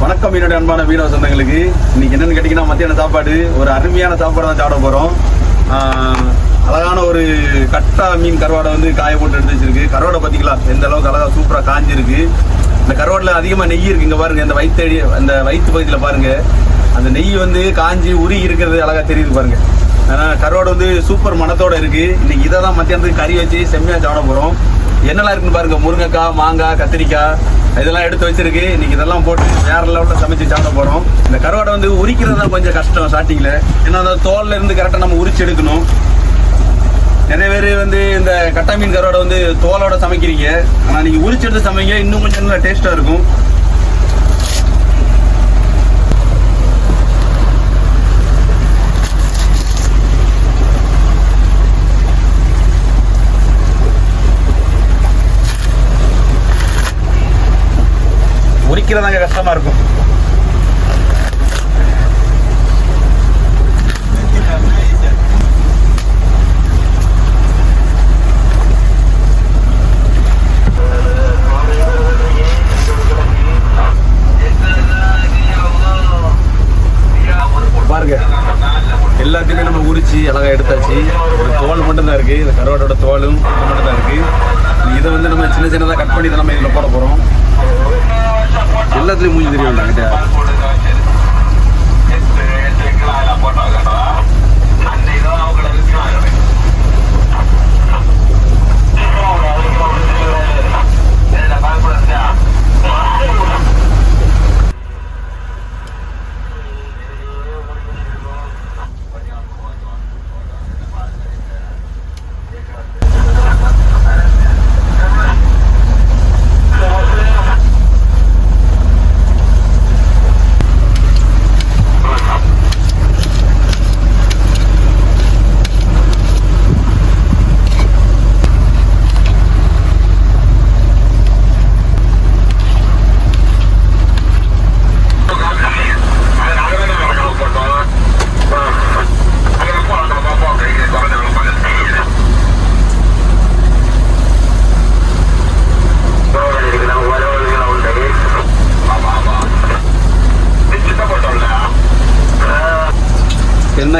வணக்கம் என்னுடைய அன்பான வீரோ சொந்தங்களுக்கு. இன்னைக்கு என்னன்னு கேட்டீங்கன்னா மத்தியான சாப்பாடு ஒரு அருமையான சாப்பாடு தான் சாப்பிட போறோம். அழகான ஒரு கட்டா மீன் கருவாடை வந்து காய போட்டு எடுத்து வச்சிருக்கு. கருவாடை பார்த்தீங்களா எந்த அளவுக்கு அழகா சூப்பரா காஞ்சிருக்கு. இந்த கருவாடில் அதிகமாக நெய் இருக்கு. இங்க பாருங்க, இந்த வயிற்று பகுதியில் பாருங்க, அந்த நெய் வந்து காஞ்சி உரி இருக்கிறது அழகா தெரியுது பாருங்க. ஆனால் கருவாடு வந்து சூப்பர் மனத்தோட இருக்கு. இன்னைக்கு இதை தான் மத்தியானத்துக்கு கறி வச்சு செம்மையா சாப்பிட போறோம். என்னெல்லாம் இருக்குன்னு பாருங்க, முருங்கைக்காய், மாங்காய், கத்திரிக்காய் இதெல்லாம் எடுத்து வச்சிருக்கு. இன்னைக்கு இதெல்லாம் போட்டு வேற லெவலில் சமைச்சு சாப்பிட போறோம். இந்த கருவாடை வந்து உரிக்கிறது தான் கொஞ்சம் கஷ்டம் ஸ்டார்டிங்ல. ஏன்னா அந்த தோல்ல இருந்து கரெக்டாக நம்ம உரிச்சு எடுக்கணும். நிறைய பேர் வந்து இந்த கட்டா மீன் கருவாடை வந்து தோலோட சமைக்கிறீங்க. ஆனால் நீங்க உரிச்சு எடுத்து சமைங்க, இன்னும் கொஞ்சம் நல்லா டேஸ்டா இருக்கும். உரிக்கிறதாங்க கஷ்டமா இருக்கும். பாருங்க, எல்லாத்தையுமே நம்ம உரிச்சு அழகா எடுத்தாச்சு. ஒரு தோல் மட்டும்தான் இருக்கு, இந்த கருவாடோட தோலும் மட்டும் தான் இருக்கு. இதை வந்து நம்ம சின்ன சின்னதாக கட் பண்ணி தான் நம்ம இதில் போட போறோம். எல்லாத்துலயும் மூஞ்சி தெரியும் கிட்ட.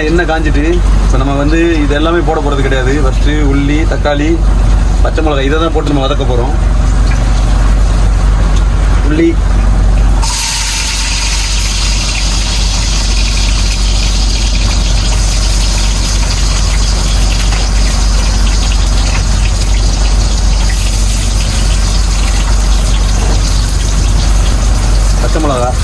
எண்ணெய் காஞ்சிட்டு இப்போ நம்ம வந்து இது எல்லாமே போட போகிறது கிடையாது. ஃபஸ்ட்டு உள்ளி, தக்காளி, பச்சை மிளகாய் இதை தான் போட்டு நம்ம வதக்க போகிறோம். உள்ளி, பச்சை மிளகாய்,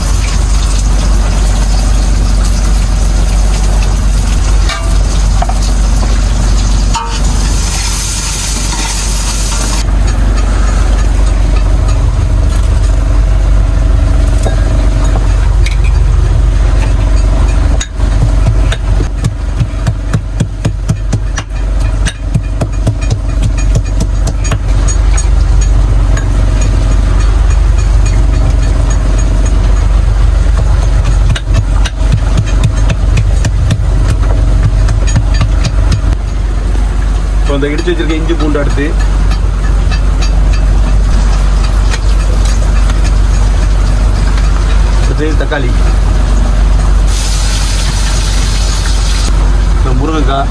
இந்த இடிச்சு வச்சிருக்க இஞ்சி பூண்டு எடுத்து தக்காளி, முருங்கைக்காய்,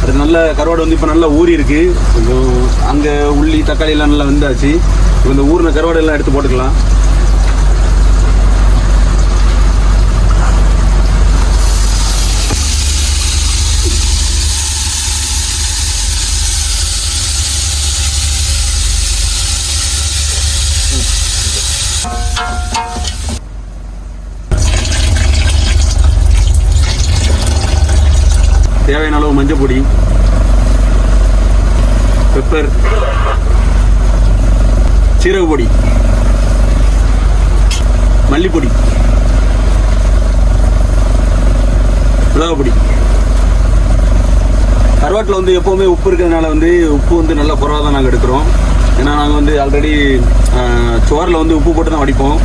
அது நல்ல கருவாடு வந்து இப்போ நல்லா ஊறி இருக்கு. கொஞ்சம் அங்கே உள்ளி தக்காளி எல்லாம் நல்லா வெந்தாச்சு. இந்த ஊர்ன கருவாடு எல்லாம் எடுத்து போட்டுக்கலாம். தேவையான அளவு மஞ்சள் பொடி, பெப்பர், சீரக பொடி, மல்லிப்பொடி, மிளகாய் பொடி. கருவாட்டில் வந்து எப்போவுமே உப்பு இருக்கிறதுனால வந்து உப்பு வந்து நல்லா குறைவாக தான் நாங்கள் எடுக்கிறோம். ஏன்னா நாங்கள் வந்து ஆல்ரெடி சோறில் வந்து உப்பு போட்டு தான் வடிப்போம்.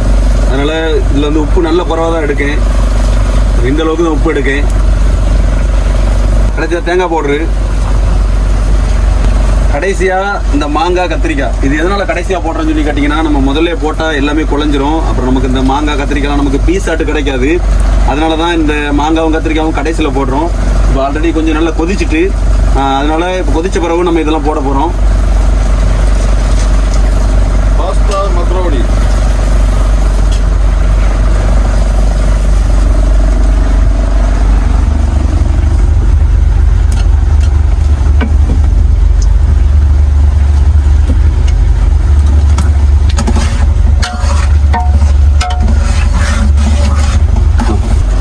அதனால் இதில் வந்து உப்பு நல்ல குறைவாக தான் எடுக்கேன். இந்த அளவுக்கு தான் உப்பு எடுக்கேன். கடைசியாக தேங்காய் பவுடரு, கடைசியாக இந்த மாங்காய் கத்திரிக்காய். இது எதனால் கடைசியாக போடுறேன்னு சொல்லி கேட்டிங்கன்னா, நம்ம முதல்ல போட்டால் எல்லாமே குழஞ்சிரும். அப்புறம் நமக்கு இந்த மாங்காய் கத்திரிக்காய்லாம் நமக்கு பீஸ் ஆட்டு கிடைக்காது. அதனால தான் இந்த மாங்காவும் கத்திரிக்காயும் கடைசியில் போடுறோம். இப்போ ஆல்ரெடி கொஞ்சம் நல்லா கொதிச்சுட்டு, அதனால இப்போ கொதிச்ச பிறகு நம்ம இதெல்லாம் போட போகிறோம். Pasta macaroni.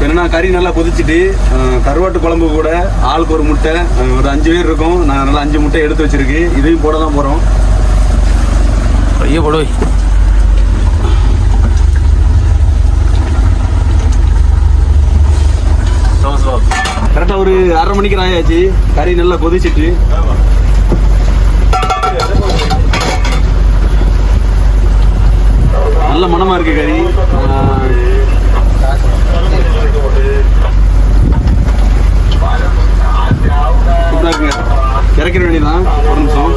என்னன்னா கறி நல்லா கொதிச்சுட்டு, கருவாட்டு குழம்பு கூட ஆளுக்கு ஒரு முட்டை, ஒரு 5 பேர் இருக்கும். நான் நல்லா 5 முட்டை எடுத்து வச்சிருக்கு. இதையும் போட தான் போகிறோம். ஐயோ போடு. கரெக்டாக ஒரு 1/2 மணிக்கு ஆயாச்சு. கறி நல்லா கொதிச்சுட்டு நல்ல மணமா இருக்கு கறி. இறக்கிற வேண்டியதான். ஒரு நிமிஷம்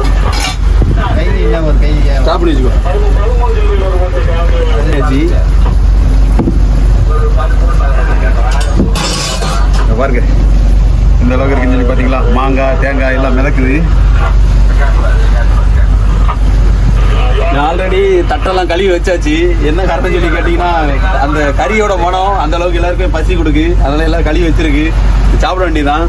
ஸ்டாப் பண்ணி வச்சுக்கோ. பாருங்க இந்த அளவுக்கு இருக்குன்னு சொல்லி பார்த்தீங்களா. மாங்காய் தேங்காய் எல்லாம் மிதக்குது. ஆல்ரெடி தட்டெல்லாம் கழுவி வச்சாச்சு. என்ன காரணம் சொல்லி கேட்டிங்கன்னா, அந்த கறியோட மனம் அந்த அளவுக்கு எல்லாருக்கும் பசி கொடுக்கு. அதெல்லாம் எல்லாம் கழுவி வச்சிருக்கு. சாப்பிட வேண்டியதான்.